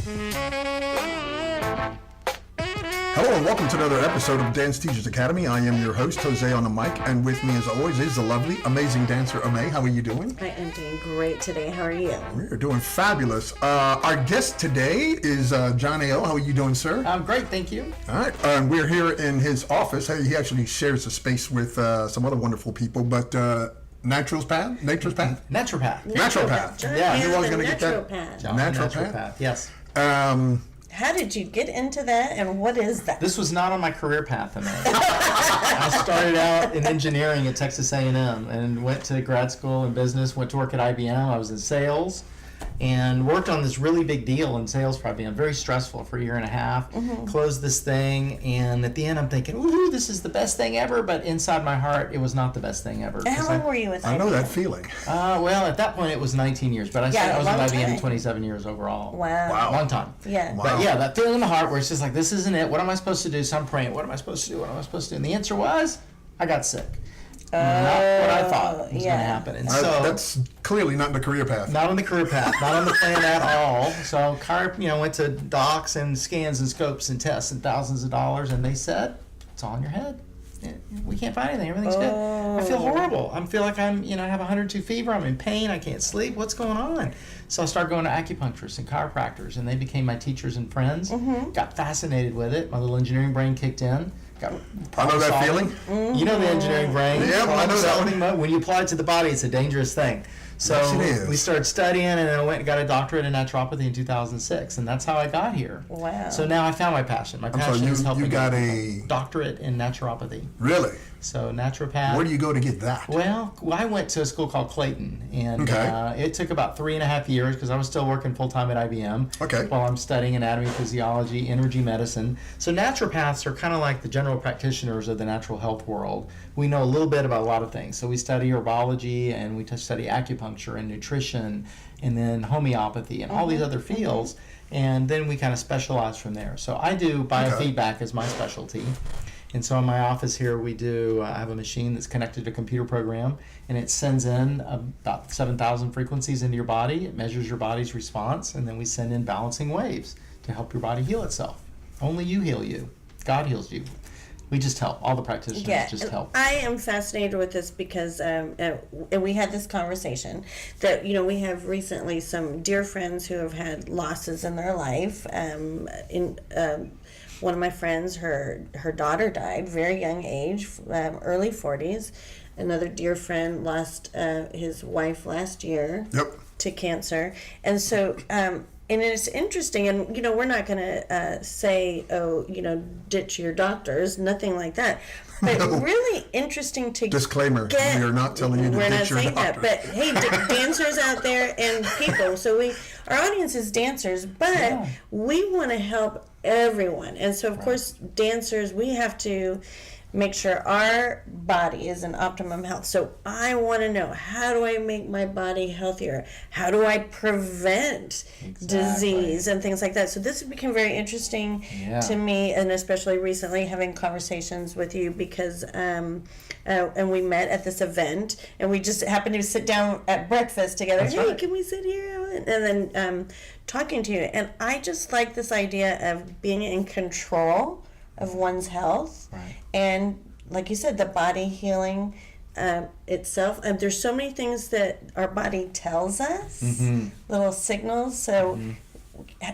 Hello and welcome to another episode of Dance Teachers Academy. I am your host, Jose on the mic, and with me as always is the lovely, amazing dancer, Ame. How are you doing? I am doing great today. How are you? We're doing fabulous. Our guest today is John A.L. How are you doing, sir? I'm great, thank you. All right. We're here in his office. He actually shares a space with some other wonderful people, but Naturopath? Naturopath. John Yeah, is he was the going to get that. Naturopath. John, Naturopath? Yes. How did you get into that, and what is that? This was not on my career path, I started out in engineering at Texas A&M and went to grad school in business, went to work at IBM. I was in sales and worked on this really big deal in sales for IBM. Very stressful for a year and a half. Mm-hmm. Closed this thing, and at the end I'm thinking, woohoo, this is the best thing ever, but inside my heart it was not the best thing ever. How long were you with IBM? I know that feeling. Well, at that point it was 19 years, but I was with IBM 27 years overall. Wow. Long time. Yeah. Wow. But yeah, that feeling in the heart where it's just like, this isn't it. What am I supposed to do? So I'm praying, what am I supposed to do? What am I supposed to do? And the answer was, I got sick. Not what I thought was going to happen. And so that's clearly not the career path. not on the career path, not on the plan at all. So went to docs and scans and scopes and tests and thousands of dollars, and they said, it's all in your head. We can't find anything. Everything's good. I feel horrible. I feel like I have 102 fever. I'm in pain. I can't sleep. What's going on? So I started going to acupuncturists and chiropractors, and they became my teachers and friends. Mm-hmm. Got fascinated with it. My little engineering brain kicked in. I know that feeling. Mm-hmm. You know the engineering brain. Yeah, I know that one. When you apply it to the body, it's a dangerous thing. So Yes, it is. we started studying, and then I went and got a doctorate in naturopathy in 2006, and that's how I got here. Wow. So now I found my passion. My passion is helping. You got a doctorate in naturopathy. really? So naturopath. Where do you go to get that? Well, I went to a school called Clayton, and it took about 3.5 years because I was still working full-time at IBM Okay. while I'm studying anatomy, physiology, energy medicine. So naturopaths are kind of like the general practitioners of the natural health world. We know a little bit about a lot of things. So we study herbology, and we study acupuncture and nutrition, and then homeopathy and all these other fields, and then we kind of specialize from there. So I do biofeedback as my specialty. And so in my office here, I have a machine that's connected to a computer program, and it sends in about 7,000 frequencies into your body. It measures your body's response, and then we send in balancing waves to help your body heal itself. Only you heal you. God heals you. We just help. All the practitioners just help. I am fascinated with this because, and we had this conversation that, we have recently some dear friends who have had losses in their life. One of my friends, her daughter died, very young age, early 40s. Another dear friend lost his wife last year to cancer. And so, and it's interesting, and, we're not going to say, ditch your doctors, nothing like that. But really interesting to Disclaimer, we are not telling you to ditch your doctor. We're not saying that, but hey, dancers out there and people. So our audience is dancers, but we want to help everyone. And so, of course, dancers, we have to make sure our body is in optimum health. So I want to know, how do I make my body healthier? How do I prevent disease and things like that? So this has become very interesting to me, and especially recently having conversations with you because and we met at this event, and we just happened to sit down at breakfast together. That's hey, right. Can we sit here? And then talking to you. And I just like this idea of being in control of one's health, and like you said, the body healing itself. There's so many things that our body tells us, little signals. So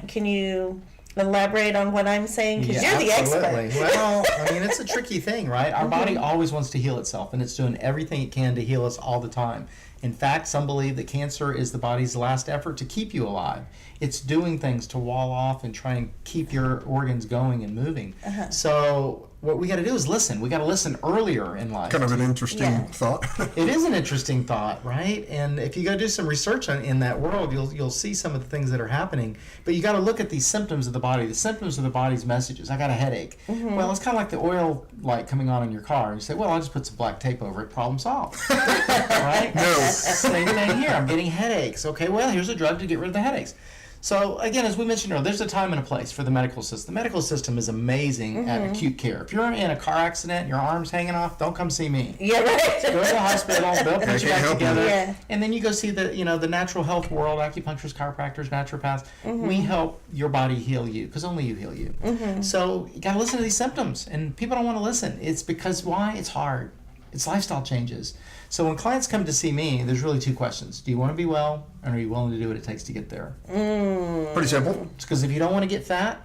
can you elaborate on what I'm saying? Because you're the expert. Well, it's a tricky thing, right? Our body always wants to heal itself, and it's doing everything it can to heal us all the time. In fact, some believe that cancer is the body's last effort to keep you alive. It's doing things to wall off and try and keep your organs going and moving. So what we got to do is listen. We got to listen earlier in life. Kind of an interesting thought. It is an interesting thought, right? And if you go do some research in that world, you'll see some of the things that are happening. But you got to look at these symptoms of the body. The symptoms of the body's messages. I got a headache. Well, it's kind of like the oil light coming on in your car. You say, well, I'll just put some black tape over it. Problem solved. Right? No. Same thing here. I'm getting headaches. Okay, well, here's a drug to get rid of the headaches. So again, as we mentioned earlier, there's a time and a place for the medical system. The medical system is amazing at acute care. If you're in a car accident, your arm's hanging off, don't come see me. Yeah, right. Go to the hospital, they'll put you back together. Yeah. And then you go see the natural health world, acupuncturists, chiropractors, naturopaths. We help your body heal you, because only you heal you. So you got to listen to these symptoms, and people don't want to listen. It's because why? It's hard. It's lifestyle changes. So when clients come to see me, there's really two questions. Do you want to be well, and are you willing to do what it takes to get there? Pretty simple. It's because if you don't want to get fat,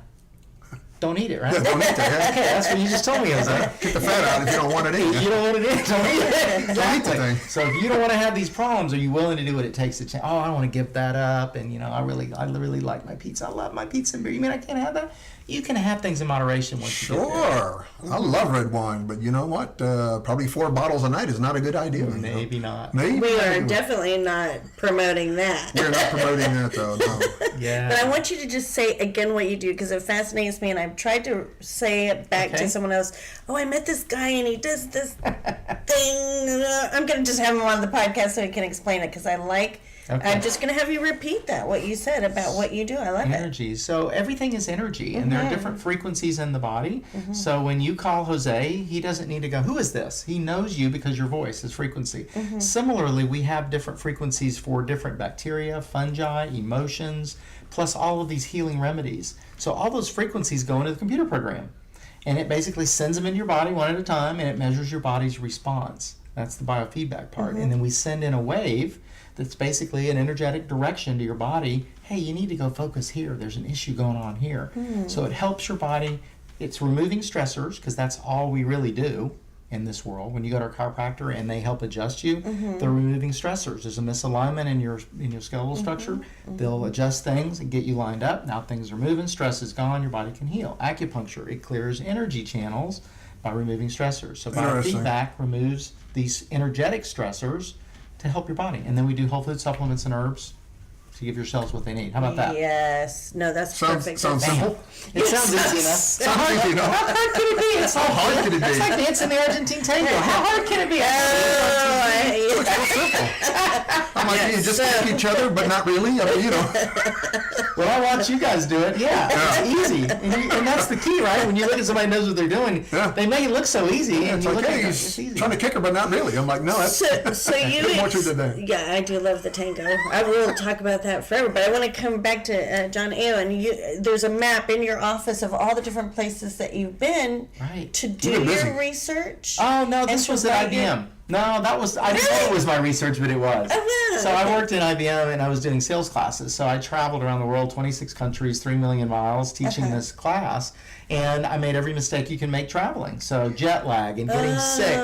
don't eat it, right? Yeah, don't eat that. Okay, that's what you just told me. Get the fat out if you don't want it in. You don't want it in, don't eat it. Don't eat the thing. So if you don't want to have these problems, are you willing to do what it takes to change? Oh, I don't want to give that up, and I really like my pizza. I love my pizza and beer. You mean I can't have that? You can have things in moderation once you get there. Sure. I love red wine, but you know what? Probably 4 bottles a night is not a good idea. Maybe not. Maybe. We are definitely not promoting that. We're not promoting that, though. No. Yeah. But I want you to just say again what you do, because it fascinates me, and I've tried to say it back to someone else. Oh, I met this guy, and he does this thing. I'm going to just have him on the podcast so he can explain it, because I like... Okay. I'm just going to have you repeat that, what you said about what you do. I love it. Energy. So everything is energy, and there are different frequencies in the body. So when you call Jose, he doesn't need to go, who is this? He knows you because your voice is frequency. Similarly, we have different frequencies for different bacteria, fungi, emotions, plus all of these healing remedies. So all those frequencies go into the computer program, and it basically sends them into your body one at a time, and it measures your body's response. That's the biofeedback part. And then we send in a wave that's basically an energetic direction to your body. Hey, you need to go focus here. There's an issue going on here. So it helps your body. It's removing stressors, because that's all we really do in this world. When you go to a chiropractor and they help adjust you, they're removing stressors. There's a misalignment in your skeletal structure. They'll adjust things and get you lined up. Now things are moving. Stress is gone. Your body can heal. Acupuncture, it clears energy channels by removing stressors. So biofeedback removes these energetic stressors to help your body. And then we do whole food supplements and herbs to give your cells what they need. How about that? Yes. No, that's perfect. Sounds simple. It sounds easy enough. Sounds easy enough. How hard can it be? How hard can it be? It's like dancing the Argentine tango. How hard can it be? It's so simple. I'm like, you just like each other, but not really. I mean, When I watch you guys do it, it's easy. And that's the key, right? When you look at somebody who knows what they're doing, they make it look so easy. And it's you like, look at hey, it, he's it's easy. trying to kick her, but not really. I'm like, no, that's So you more to that. Yeah, I do love the tango. I will talk about that forever, but I want to come back to John Ayo, and there's a map in your office of all the different places that you've been to do your research. Oh no, this was at IBM. No, I thought it was my research, but it was. So I worked in IBM, and I was doing sales classes. So I traveled around the world, 26 countries, 3 million miles, teaching this class. And I made every mistake you can make traveling. So jet lag and getting sick,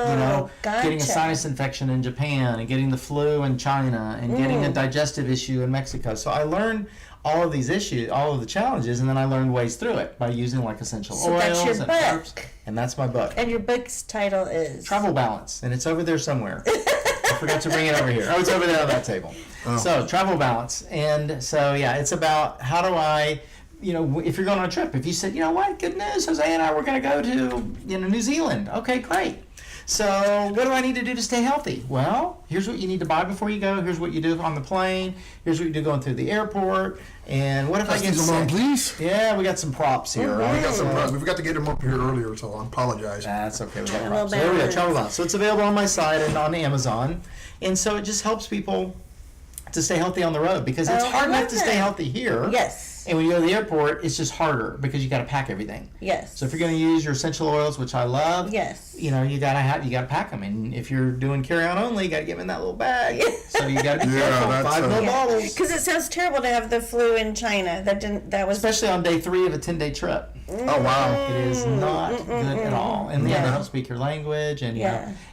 getting a sinus infection in Japan, and getting the flu in China, and getting a digestive issue in Mexico. So I learned all of these issues, all of the challenges, and then I learned ways through it by using like essential oils that's your and book. herbs. And that's my book. And your book's title is? Travel Balance, and it's over there somewhere. I forgot to bring it over here. Oh, it's over there on that table. So, Travel Balance. And so, it's about how do I, if you're going on a trip, if you said, you know what, good news, Jose and I, we're going to go to, New Zealand. Okay, great. So what do I need to do to stay healthy? Well, here's what you need to buy before you go. Here's what you do on the plane. Here's what you do going through the airport. And what if I get sick? Please? Yeah, we got some props here. Right? We got some props. We forgot to get them up here earlier, so I apologize. That's okay. We got props. So there we go. Travel Balance. So it's available on my site and on Amazon. And so it just helps people to stay healthy on the road, because it's hard enough to stay healthy here. Yes. And when you go to the airport, it's just harder because you got to pack everything. Yes. So if you're going to use your essential oils, which I love, yes, you gotta pack them. And if you're doing carry-on only, you got to get them in that little bag. So you got to be careful. 5 ml bottles. Because it sounds terrible to have the flu in China. That was especially on day 3 of a 10-day trip. Oh wow! It is not good at all, and then they don't speak your language, and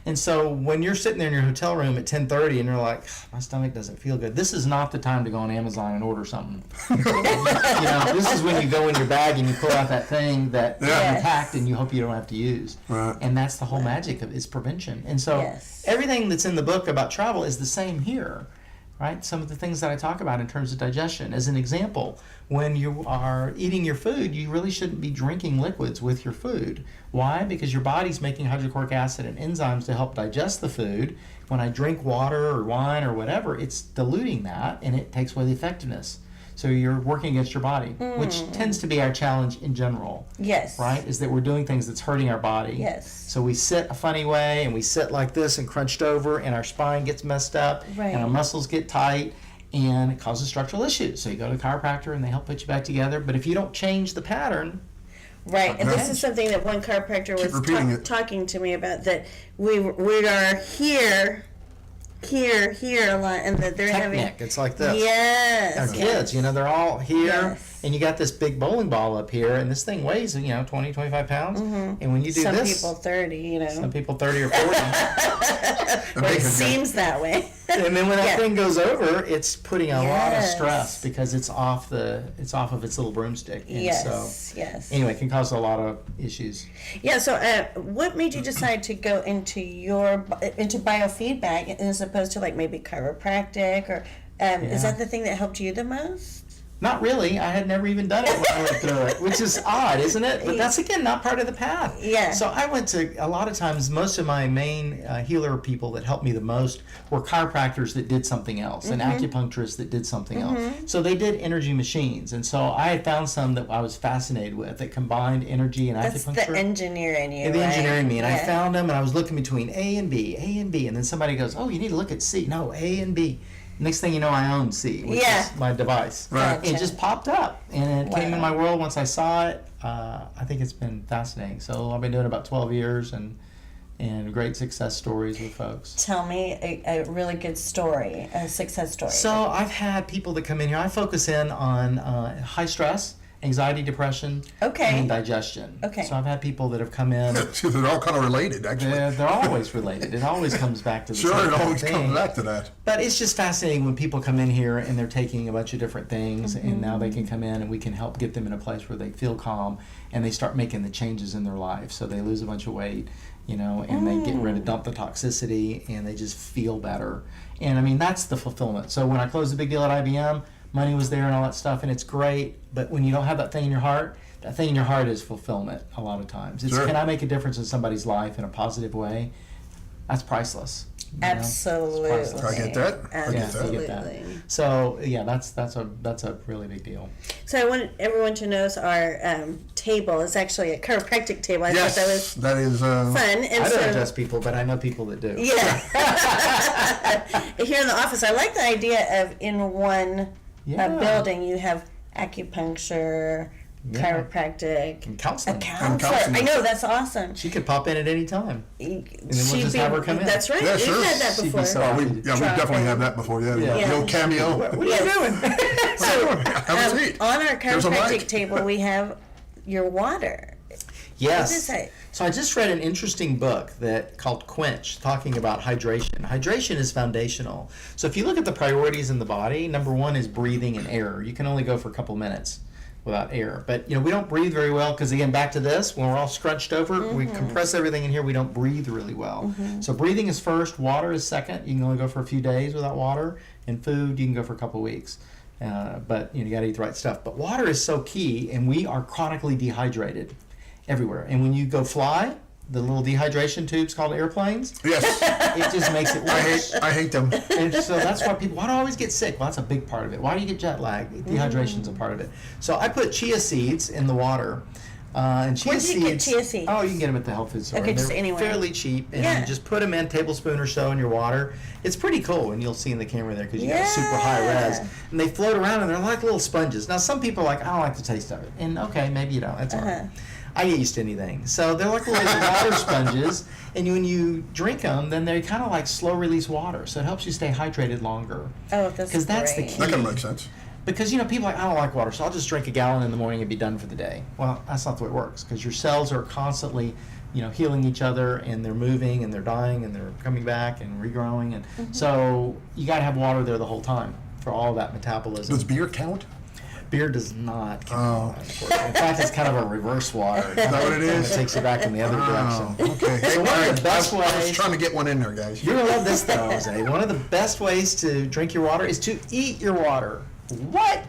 and so when you're sitting there in your hotel room at 10:30 and you're like, my stomach doesn't feel good. This is not the time to go on Amazon and order something. This is when you go in your bag and you pull out that thing that you packed and you hope you don't have to use. Right. And that's the whole magic of it, is prevention. And so everything that's in the book about travel is the same here. Right? Some of the things that I talk about in terms of digestion. As an example, when you are eating your food, you really shouldn't be drinking liquids with your food. Why? Because your body's making hydrochloric acid and enzymes to help digest the food. When I drink water or wine or whatever, it's diluting that, and it takes away the effectiveness. So you're working against your body, which tends to be our challenge in general. Yes. Right? Is that we're doing things that's hurting our body. Yes. So we sit a funny way, and we sit like this and crunched over, and our spine gets messed up, Right. and our muscles get tight, and it causes structural issues. So you go to the chiropractor, and they help put you back together. But if you don't change the pattern, Right, and Okay. this is something that one chiropractor was repeating it. talking to me about, that we are here a lot, and that they're having. technique, it's like this. Yes. Our kids, you know, they're all here, Yes. and you got this big bowling ball up here, and this thing weighs, 20, 25 pounds. And when you do Some this, people 30, you know. some people 30 or 40. Well, it seems that way. And then when that Yeah. thing goes over, it's putting a lot of Yes. stress because it's off of its little broomstick. And Yes, so yes. anyway, it can cause a lot of issues. Yeah, so what made you decide to go into biofeedback as opposed to like maybe chiropractic, or is that the thing that helped you the most? Not really. I had never even done it when I went through it, which is odd, isn't it? But that's, again, not part of the path. Yeah. So I went to, a lot of times, most of my main healer people that helped me the most were chiropractors that did something else, and acupuncturists that did something else. So they did energy machines. And so I had found some that I was fascinated with that combined energy and That's acupuncture. the engineer in you, And the right? engineer in me, and I Yeah. found them, and I was looking between A and B, and then somebody goes, "Oh, you need to look at C." No, A and B. Next thing you know, I own C, which Yeah. is my device. Right. It just popped up, and it came in Wow. my world once I saw it. I think it's been fascinating. So I've been doing it about 12 years, and great success stories with folks. Tell me a really good story, a success story. So I've had people that come in here. I focus in on high stress, anxiety, depression, Okay. and digestion. Okay. So I've had people that have come in. So they're all kind of related, actually. They're always related. It always comes back to the Sure, same it always thing. comes back to that. But it's just fascinating when people come in here and they're taking a bunch of different things, and now they can come in and we can help get them in a place where they feel calm and they start making the changes in their life. So they lose a bunch of weight, and they get rid of, dump the toxicity, and they just feel better. And I mean, that's the fulfillment. So when I closed the big deal at IBM, money was there and all that stuff, and it's great. But when you don't have that thing in your heart, that thing in your heart is fulfillment a lot of times. It's, Sure. Can I make a difference in somebody's life in a positive way? That's priceless. Absolutely. It's priceless. I get that. I get that. Absolutely. You get that. So yeah, that's a really big deal. So I want everyone to know our table is actually a chiropractic table. I thought that was Yes, that is. fun. And I so, don't adjust people, but I know people that do. yeah. Here in the office, I like the idea of in one Yeah. building you have acupuncture, Yeah. chiropractic, And counseling. a counselor. counseling. I know, that's awesome. She could pop in at any time. And then we'll just have her come in. That's right. Yeah, We've sure. had that She'd be before. so- Oh, we definitely have that before. Yeah, Yeah. the old cameo. What are Yes. you doing? Have a seat. On our There's a chiropractic mic. table, we have your water. Yes. What is it? So I just read an interesting book called Quench, talking about hydration. Hydration is foundational. So if you look at the priorities in the body, number one is breathing and air. You can only go for a couple minutes without air. But we don't breathe very well because, again, back to this, when we're all scrunched over, we compress everything in here, we don't breathe really well. So breathing is first, water is second. You can only go for a few days without water. And food, you can go for a couple weeks. But you got to eat the right stuff. But water is so key, and we are chronically dehydrated everywhere. And when you go fly, the little dehydration tubes called airplanes, Yes, it just makes it worse. I hate them. And so that's why why do I always get sick? Well, that's a big part of it. Why do you get jet lag? Dehydration's a part of it. So I put chia seeds in the water. And chia Where do you get seeds, chia seeds? Oh, you can get them at the health food store. Okay, just They're anywhere. fairly cheap. And Yeah. you just put them in a tablespoon or so in your water. It's pretty cool, and you'll see in the camera there because you got super high res. And they float around, and they're like little sponges. Now, some people are like, I don't like the taste of it. And okay, maybe you don't. That's all right. I get used to anything. So they're like little water sponges, and when you drink them, then they kind of like slow release water. So it helps you stay hydrated longer. Oh, that's Because that's the great. key. That kind of makes sense. Because people are like, I don't like water, so I'll just drink a gallon in the morning and be done for the day. Well, that's not the way it works, because your cells are constantly, healing each other, and they're moving, and they're dying, and they're coming back and regrowing, and so you got to have water there the whole time for all of that metabolism. Does beer count? Beer does not count. In fact, it's kind of a reverse water. Is that what it is? It takes you back in the other Oh, direction. okay. So one of the best I was ways. trying to get one in there, guys. You're gonna love this though, Jose. One of the best ways to drink your water is to eat your water. What?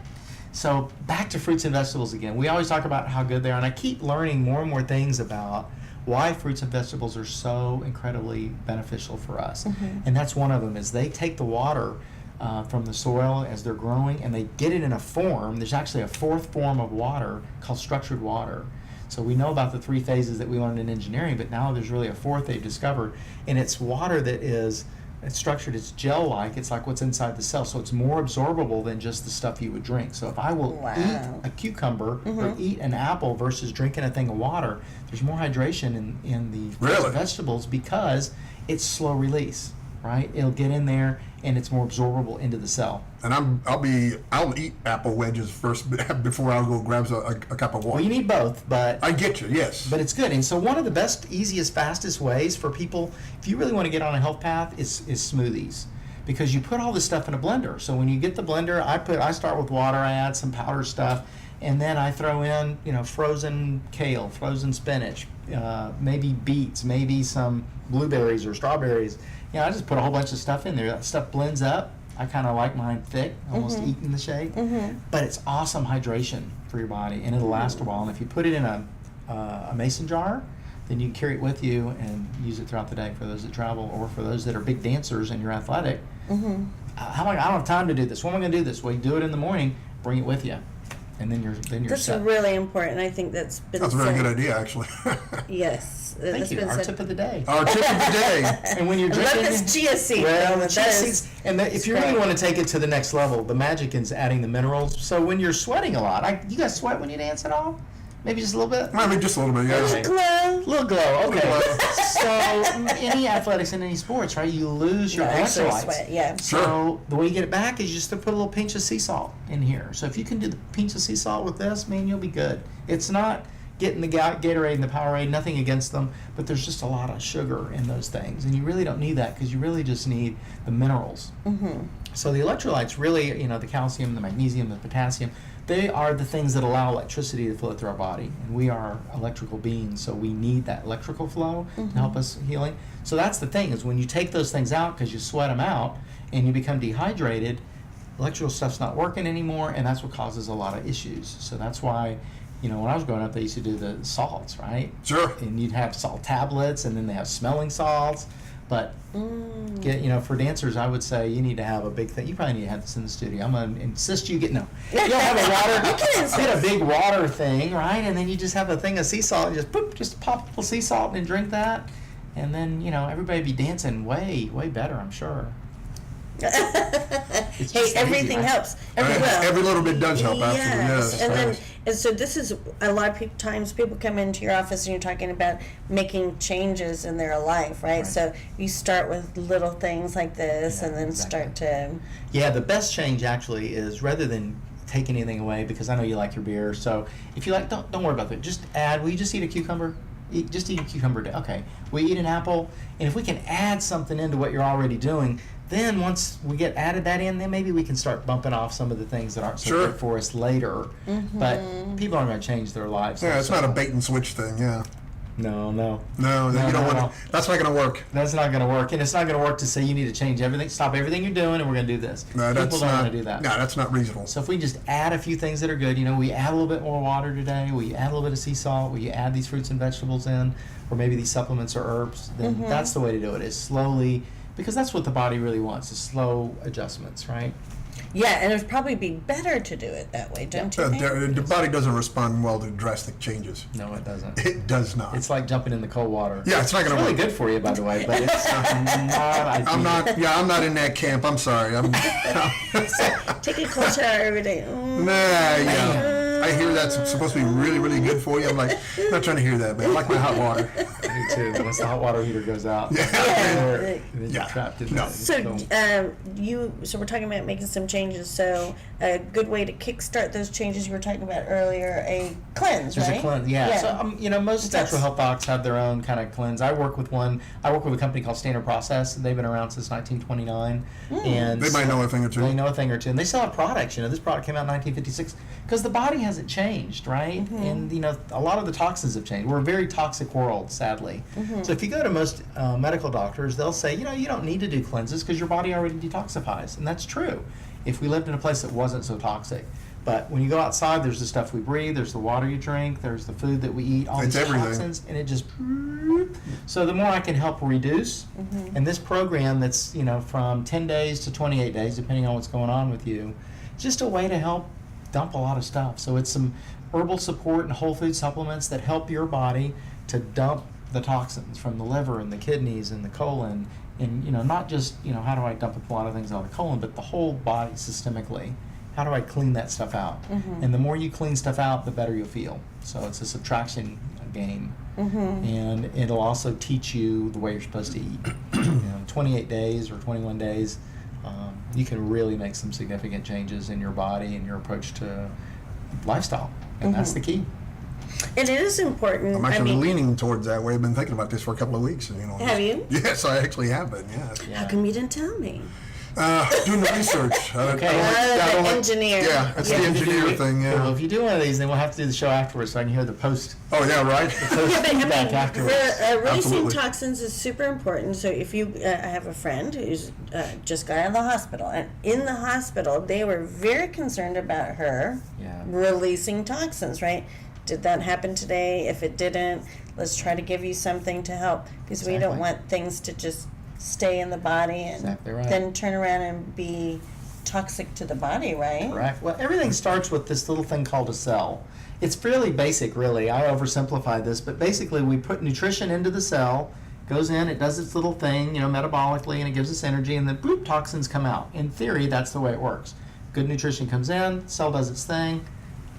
So back to fruits and vegetables again. We always talk about how good they are, and I keep learning more and more things about why fruits and vegetables are so incredibly beneficial for us. And that's one of them, is they take the water from the soil as they're growing, and they get it in a form. There's actually a fourth form of water called structured water. So we know about the 3 phases that we learned in engineering, but now there's really a fourth they've discovered, and it's water that is structured, it's gel-like, it's like what's inside the cell, so it's more absorbable than just the stuff you would drink. So if I will eat a cucumber or eat an apple versus drinking a thing of water, there's more hydration in the fruits and vegetables because it's slow release, right? It'll get in there and it's more absorbable into the cell. And I'll eat apple wedges first before I'll go grab a cup of water. Well, you need both, but I get you, yes. But it's good. And so one of the best, easiest, fastest ways for people, if you really want to get on a health path, is smoothies. Because you put all this stuff in a blender. So when you get the blender, I start with water, I add some powder stuff, and then I throw in, frozen kale, frozen spinach, maybe beets, maybe some blueberries or strawberries. I just put a whole bunch of stuff in there. That stuff blends up. I kind of like mine thick, almost eating the shape. But it's awesome hydration for your body, and it'll last a while. And if you put it in a mason jar, then you can carry it with you and use it throughout the day for those that travel, or for those that are big dancers and you're athletic. I don't have time to do this. When am I going to do this? Well, you do it in the morning, bring it with you, and then you're That's set. really important. I think that's a very good idea, actually. Yes. Thank you. Our tip of the day. Our tip of the day. And when you're I drinking, love this chia seed. well, the chia seeds, and if you really want to take it to the next level, the magic is adding the minerals. So when you're sweating a lot, you guys sweat when you dance at all? Maybe just a little bit? Maybe just a little bit, yeah. Okay. Glow. Little glow, okay. So any athletics in any sports, right? You lose your electrolytes. Sweat, yeah. So the way you get it back is just to put a little pinch of sea salt in here. So if you can do the pinch of sea salt with this, man, you'll be good. It's not getting the Gatorade and the Powerade, nothing against them, but there's just a lot of sugar in those things, and you really don't need that because you really just need the minerals. So the electrolytes really, the calcium, the magnesium, the potassium, they are the things that allow electricity to flow through our body, and we are electrical beings, so we need that electrical flow to help us healing. So that's the thing, is when you take those things out because you sweat them out and you become dehydrated, electrical stuff's not working anymore, and that's what causes a lot of issues. So that's why, when I was growing up, they used to do the salts, right? Sure. And you'd have salt tablets, and then they have smelling salts. But for dancers, I would say you need to have a big thing. You probably need to have this in the studio. I'm gonna insist you get You don't have a water. Get a big water thing, right? And then you just have a thing of sea salt. And just pop a little sea salt and drink that, and then everybody be dancing way better, I'm sure. Hey, everything easy, right? helps. Every little bit does help, absolutely. Yes. And so this is a lot of times people come into your office and you're talking about making changes in their life, right? So you start with little things like this, and then start to. Yeah, the best change actually is, rather than take anything away, because I know you like your beer. So if you like, don't worry about that. Just add. Will you just eat a cucumber? Just eat a cucumber. Okay. We eat an apple, and if we can add something into what you're already doing, then once we get added that in, then maybe we can start bumping off some of the things that aren't so good for us later. But people aren't going to change their lives. Yeah, it's not a bait and switch thing. Yeah. No, you don't want to. That's not going to work. That's not going to work, and it's not going to work to say you need to change everything, stop everything you're doing, and we're going to do this. No, people don't want to do that. No, that's not reasonable. So if we just add a few things that are good, we add a little bit more water today, we add a little bit of sea salt, we add these fruits and vegetables in, or maybe these supplements or herbs, then that's the way to do it, is slowly, because that's what the body really wants, is slow adjustments, right? Yeah, and it'd probably be better to do it that way, don't you think? The body doesn't respond well to drastic changes. No, it doesn't. It does not. It's like jumping in the cold water. Yeah, it's not going to really work. good for you, by the way, but it's not ideal. I'm not in that camp. I'm sorry. Take a cold shower every day. I hear that's supposed to be really, really good for you. I'm like, not trying to hear that, man. I like my hot water. Me too. Once the hot water heater goes out, Yeah. then you're trapped in that. So we're talking about making some changes. So a good way to kickstart those changes you were talking about earlier, a cleanse, There's right? a cleanse, yeah. So most natural health docs have their own kind of cleanse. I work with a company called Standard Process. They've been around since 1929, and they might know a thing or two. They know a thing or two, and they still have products. This product came out in 1956 because the body hasn't changed, right? And a lot of the toxins have changed. We're a very toxic world, sadly. So if you go to most medical doctors, they'll say, you don't need to do cleanses because your body already detoxifies, and that's true if we lived in a place that wasn't so toxic. But when you go outside, there's the stuff we breathe, there's the water you drink, there's the food that we eat, all these toxins, and it just. So the more I can help reduce, and this program that's from 10 days to 28 days, depending on what's going on with you, just a way to help dump a lot of stuff. So it's some herbal support and whole food supplements that help your body to dump the toxins from the liver and the kidneys and the colon, and not just how do I dump a lot of things out of the colon, but the whole body systemically. How do I clean that stuff out? And the more you clean stuff out, the better you'll feel. So it's a subtraction game. And it'll also teach you the way you're supposed to eat. 28 days or 21 days, you can really make some significant changes in your body and your approach to lifestyle. And that's the key. It is important. I'm actually leaning towards that way. I've been thinking about this for a couple of weeks. Have you? Yes, I actually have been, yes. How come you didn't tell me? Doing the research. The engineer. Yeah, it's the engineer thing, yeah. Well, if you do one of these, then we'll have to do the show afterwards so I can hear the post. Oh, yeah, right? Feedback afterwards. Releasing toxins is super important. So if you, I have a friend who's just got out of the hospital, and in the hospital, they were very concerned about her releasing toxins, right? Did that happen today? If it didn't, let's try to give you something to help, because we don't want things to just stay in the body and then turn around and be toxic to the body, right? Correct. Well, everything starts with this little thing called a cell. It's fairly basic, really. I oversimplify this, but basically we put nutrition into the cell, goes in, it does its little thing, metabolically, and it gives us energy, and then boop, toxins come out. In theory, that's the way it works. Good nutrition comes in, cell does its thing,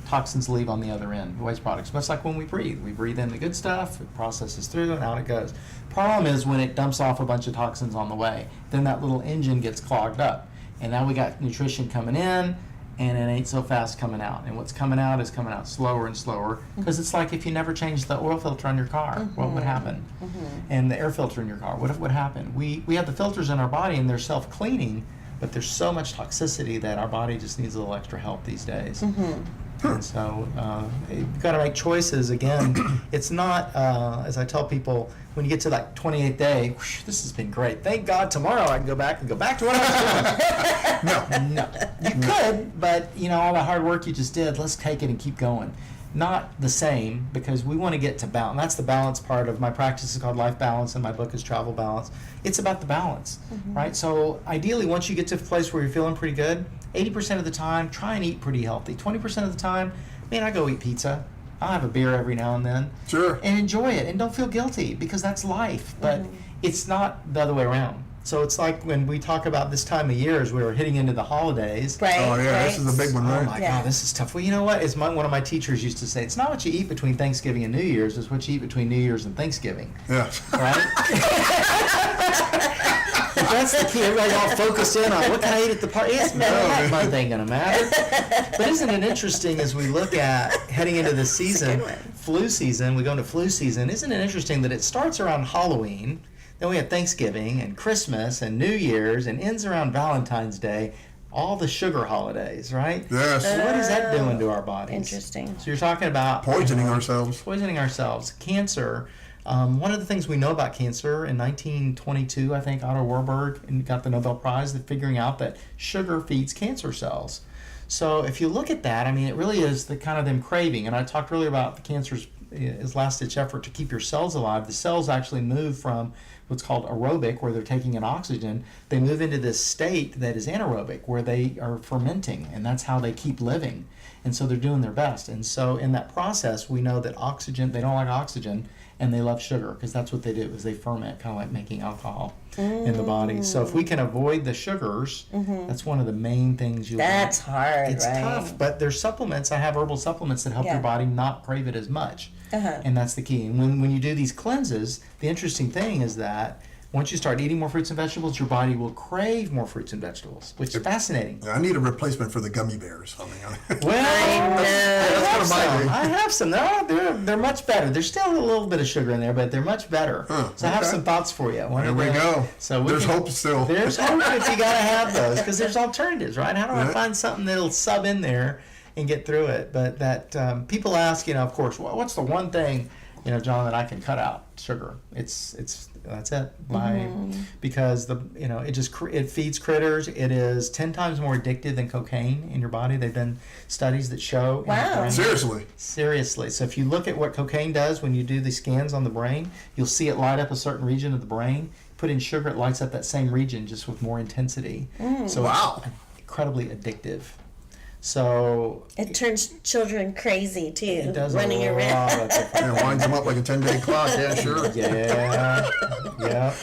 toxins leave on the other end, waste products. Much like when we breathe. We breathe in the good stuff, it processes through, and out it goes. Problem is when it dumps off a bunch of toxins on the way, then that little engine gets clogged up. And now we got nutrition coming in, and it ain't so fast coming out. And what's coming out is coming out slower and slower, because it's like if you never changed the oil filter on your car, what would happen? And the air filter in your car, what would happen? We have the filters in our body, and they're self-cleaning, but there's so much toxicity that our body just needs a little extra help these days. And so you've got to make choices. Again, it's not, as I tell people, when you get to that 28th day, whoosh, this has been great. Thank God tomorrow I can go back to what I was doing. No. You could, but all the hard work you just did, let's take it and keep going. Not the same, because we want to get to balance. That's the balance part of my practice. Is called Life Balance, and my book is Travel Balance. It's about the balance, right? So ideally, once you get to a place where you're feeling pretty good, 80% of the time, try and eat pretty healthy. 20% of the time, I go eat pizza. I'll have a beer every now and then. Sure. And enjoy it, and don't feel guilty, because that's life. But it's not the other way around. So it's like when we talk about this time of year as we were hitting into the holidays. Right. Oh, yeah, this is a big one, right? Oh, my God, this is tough. Well, you know what? As one of my teachers used to say, it's not what you eat between Thanksgiving and New Year's, it's what you eat between New Year's and Thanksgiving. Yeah. Right? That's the key. Everybody all focused in on what can I eat at the party. Yes, that month ain't going to matter. But isn't it interesting as we look at heading into the season, flu season, we go into flu season, isn't it interesting that it starts around Halloween, then we have Thanksgiving and Christmas and New Year's, and ends around Valentine's Day, all the sugar holidays, right? Yes. So what is that doing to our bodies? Interesting. So you're talking about Poisoning ourselves. Cancer. One of the things we know about cancer, in 1922, I think Otto Warburg got the Nobel Prize for figuring out that sugar feeds cancer cells. So if you look at that, it really is the kind of them craving. And I talked earlier about the cancer's last-ditch effort to keep your cells alive. The cells actually move from what's called aerobic, where they're taking in oxygen. They move into this state that is anaerobic, where they are fermenting, and that's how they keep living. And so they're doing their best. And so in that process, we know that oxygen, they don't like oxygen, and they love sugar, because that's what they do, is they ferment, kind of like making alcohol in the body. So if we can avoid the sugars, that's one of the main things you That's hard, It's right? tough, but there's supplements. I have herbal supplements that help your body not crave it as much. And that's the key. And when you do these cleanses, the interesting thing is that once you start eating more fruits and vegetables, your body will crave more fruits and vegetables, which is fascinating. I need a replacement for the gummy bears. Well, I have some. They're much better. There's still a little bit of sugar in there, but they're much better. So I have some thoughts for you. There we go. So there's hope still. There's hope, but you got to have those, because there's alternatives, right? How do I find something that'll sub in there and get through it? But that people ask, of course, what's the one thing, John, that I can cut out sugar. That's it. Because it feeds critters. It is 10 times more addictive than cocaine in your body. They've done studies that show. Wow. Seriously. So if you look at what cocaine does when you do these scans on the brain, you'll see it light up a certain region of the brain. Put in sugar, it lights up that same region just with more intensity. So it's incredibly addictive. So it turns children crazy too. It does running around. It winds them up like a 10-day clock. Yeah, sure. Yeah.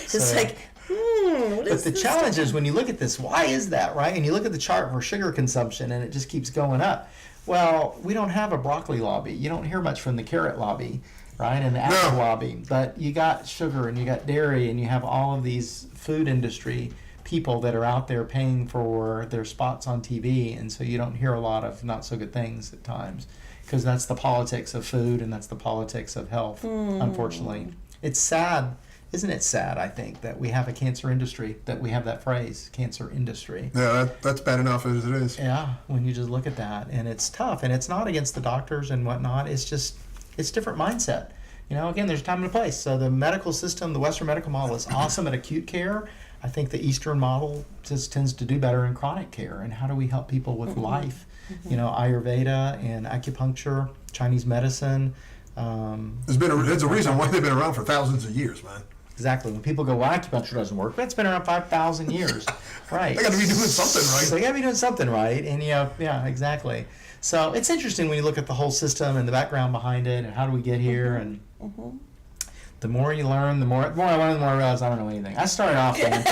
It's like, what is But the challenge is when you look at this, why is that, right? And you look at the chart for sugar consumption and it just keeps going up. Well, we don't have a broccoli lobby. You don't hear much from the carrot lobby, right? And the apple lobby. But you got sugar and you got dairy and you have all of these food industry people that are out there paying for their spots on TV, and so you don't hear a lot of not so good things at times, because that's the politics of food and that's the politics of health. Unfortunately, it's sad, isn't it sad, I think, that we have a cancer industry, that we have that phrase, cancer industry. Yeah, that's bad enough as it is. Yeah, when you just look at that, and it's tough, and it's not against the doctors and whatnot, it's different mindset. Again, there's time and a place. So the medical system, the Western medical model is awesome at acute care. I think the Eastern model just tends to do better in chronic care. And how do we help people with life? Ayurveda and acupuncture, Chinese medicine. There's a reason why they've been around for thousands of years, man. Exactly. When people go, well, acupuncture doesn't work, that's been around 5,000 years. Right. They got to be doing something right. So they got to be doing something right. And yeah, exactly. So it's interesting when you look at the whole system and the background behind it and how do we get here. And the more you learn, the more I learn, the more I realize I don't know anything. I started off, man,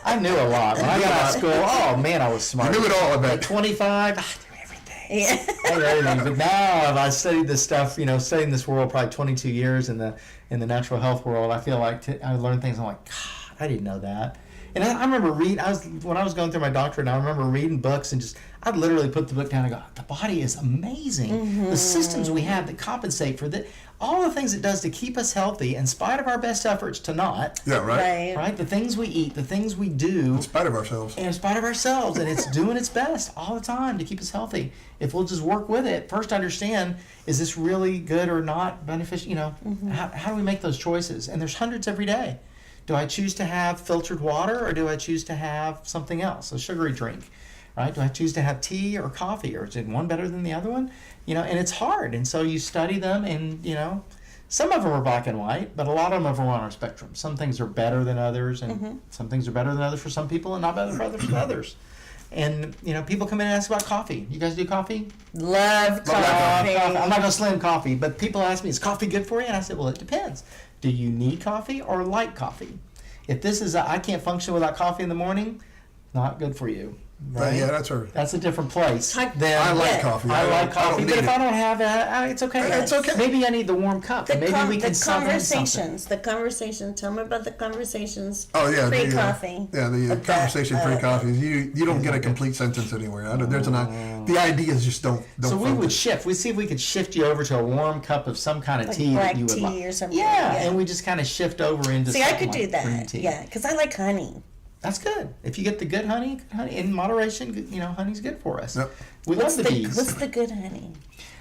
I knew a lot. When I got out of school, oh man, I was smart. You knew it all, I bet. At 25, I knew everything. I knew everything. But now I've studied this stuff, studying this world probably 22 years in the natural health world. I feel like I learned things. I'm like, God, I didn't know that. And I remember reading, when I was going through my doctorate, I remember reading books and I'd literally put the book down and go, the body is amazing. The systems we have that compensate for that, all the things it does to keep us healthy in spite of our best efforts to not. Yeah, right. Right? The things we eat, the things we do. In spite of ourselves. In spite of ourselves. And it's doing its best all the time to keep us healthy. If we'll just work with it, first understand, is this really good or not beneficial? How do we make those choices? And there's hundreds every day. Do I choose to have filtered water or do I choose to have something else, a sugary drink, right? Do I choose to have tea or coffee, or is it one better than the other one? And it's hard. And so you study them and, some of them are black and white, but a lot of them are on our spectrum. Some things are better than others and some things are better than others for some people and not better for others. And, people come in and ask about coffee. You guys do coffee? Love coffee. I'm not going to slam coffee, but people ask me, is coffee good for you? And I said, well, it depends. Do you need coffee or like coffee? If this is I can't function without coffee in the morning, not good for you. Right? Yeah, that's right. That's a different place. I like coffee. I like coffee, but if I don't have it, it's okay. It's okay. Maybe I need the warm cup. Maybe we can The conversations. Tell me about the conversations. Oh yeah, pre-coffee. The conversation pre-coffees. You don't get a complete sentence anywhere. The ideas just don't. So we would shift. We'd see if we could shift you over to a warm cup of some kind of tea that you would like. Or something. Yeah, and we just kind of shift over into. See, I could do that. Yeah, because I like honey. That's good. If you get the good honey in moderation, honey's good for us. Yep. We love the bees. What's the good honey?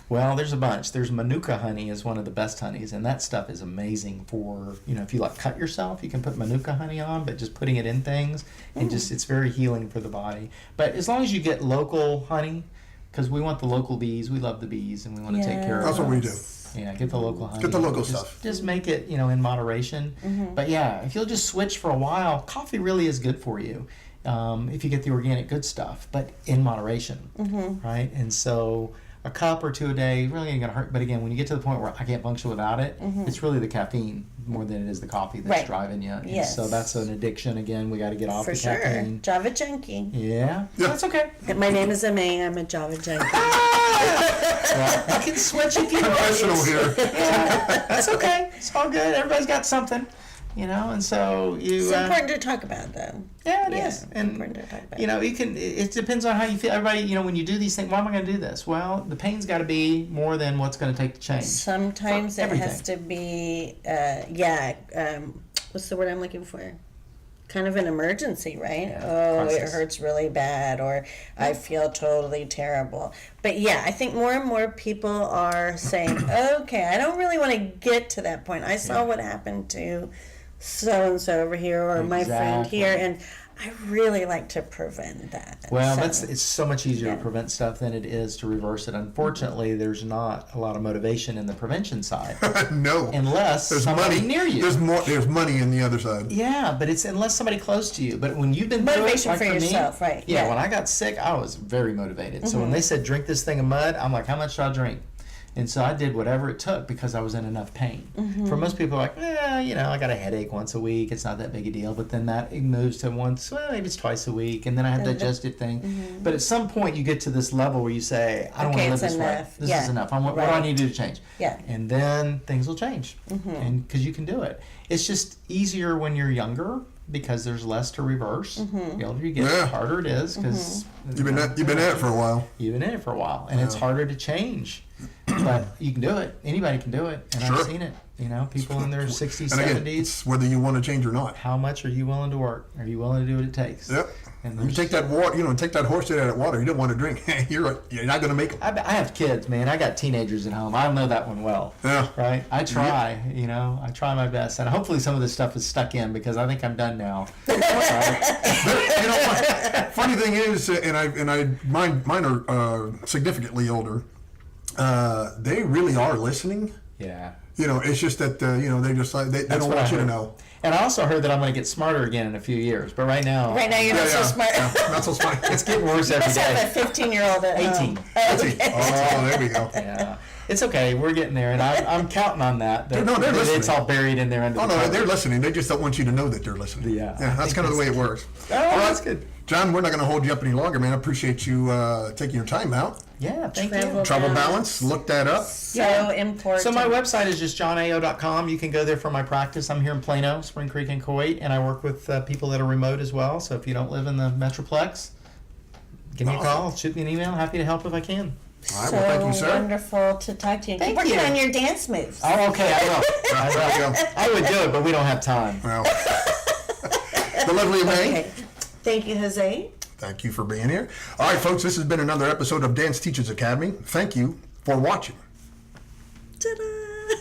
Well, there's a bunch. There's Manuka honey is one of the best honeys, and that stuff is amazing for, if you cut yourself, you can put Manuka honey on, but just putting it in things, and it's very healing for the body. But as long as you get local honey, because we want the local bees, we love the bees, and we want to take care of them. That's what we do. Yeah, get the local honey. Get the local stuff. Just make it, in moderation. But yeah, if you'll just switch for a while, coffee really is good for you if you get the organic good stuff, but in moderation, right? And so a cup or two a day really ain't gonna hurt. But again, when you get to the point where I can't function without it, it's really the caffeine more than it is the coffee that's driving you. And so that's an addiction. Again, we got to get off the caffeine. Java junkie. Yeah, that's okay. My name is May. I'm a Java junkie. You can switch if you want. Professional here. Yeah, that's okay. It's all good. Everybody's got something. And so it's important to talk about, though. Yeah, it is. And important to talk about. You can. It depends on how you feel. Everybody, when you do these things, why am I going to do this? Well, the pain's got to be more than what's going to take to change. Sometimes it has to be. What's the word I'm looking for? kind of an emergency, right? It hurts really bad, or I feel totally terrible. But yeah, I think more and more people are saying, okay, I don't really want to get to that point. I saw what happened to so-and-so over here, or my friend here, and I really like to prevent that. Well, it's so much easier to prevent stuff than it is to reverse it. Unfortunately, there's not a lot of motivation in the prevention side. No. Unless there's somebody near you. There's money in the other side. Yeah, but it's unless somebody close to you. But when you've been motivation through it, like for yourself, right? Yeah, when I got sick, I was very motivated. So when they said drink this thing of mud, I'm like, how much should I drink? And so I did whatever it took because I was in enough pain. For most people, like, I got a headache once a week. It's not that big a deal. But then it moves to maybe it's twice a week. And then I have the digestive thing. But at some point, you get to this level where you say, I don't want to live this way. This is enough. What do I need to do to change? Yeah. And then things will change. And because you can do it. It's just easier when you're younger because there's less to reverse. The older you get, the harder it is because you've been at it for a while. You've been in it for a while. And it's harder to change. But you can do it. Anybody can do it. And I've seen it. People in their 60s, and 70s. Again, it's whether you want to change or not. How much are you willing to work? Are you willing to do what it takes? Yep. And you take that water, take that horse to that water. You don't want to drink. You're not going to make it. I have kids, man. I got teenagers at home. I know that one well. Yeah. Right? I try, I try my best. And hopefully some of this stuff is stuck in because I think I'm done now. Funny thing is, mine are significantly older. They really are listening. Yeah. It's just that they just they don't want you to know. And I also heard that I'm going to get smarter again in a few years. But right now you're not so smart. Not so smart. It's getting worse every day. You must have a 15-year-old at 18. home. 18. Oh, there we go. Yeah. It's okay. We're getting there, and I'm counting on that. They're listening. It's all buried in there. Oh no, they're listening. They just don't want you to know that they're listening. Yeah. That's kind of the way it works. Oh, all right, that's good. John, we're not going to hold you up any longer, man. I appreciate you taking your time out. Yeah, thank you. Travel balance. Look that up. So important. So my website is just johnao.com. You can go there for my practice. I'm here in Plano, Spring Creek, and Kuwait, and I work with people that are remote as well. So if you don't live in the Metroplex, give me a call, shoot me an email. Happy to help if I can. All right, well, thank you, sir. Wonderful to talk to you. Thank Keep working you. on your dance moves. Oh, okay, I will. I would do it, but we don't have time. Well, the lovely May. Okay. Thank you, Jose. Thank you for being here. All right, folks, this has been another episode of Dance Teachers Academy. Thank you for watching. Ta-da!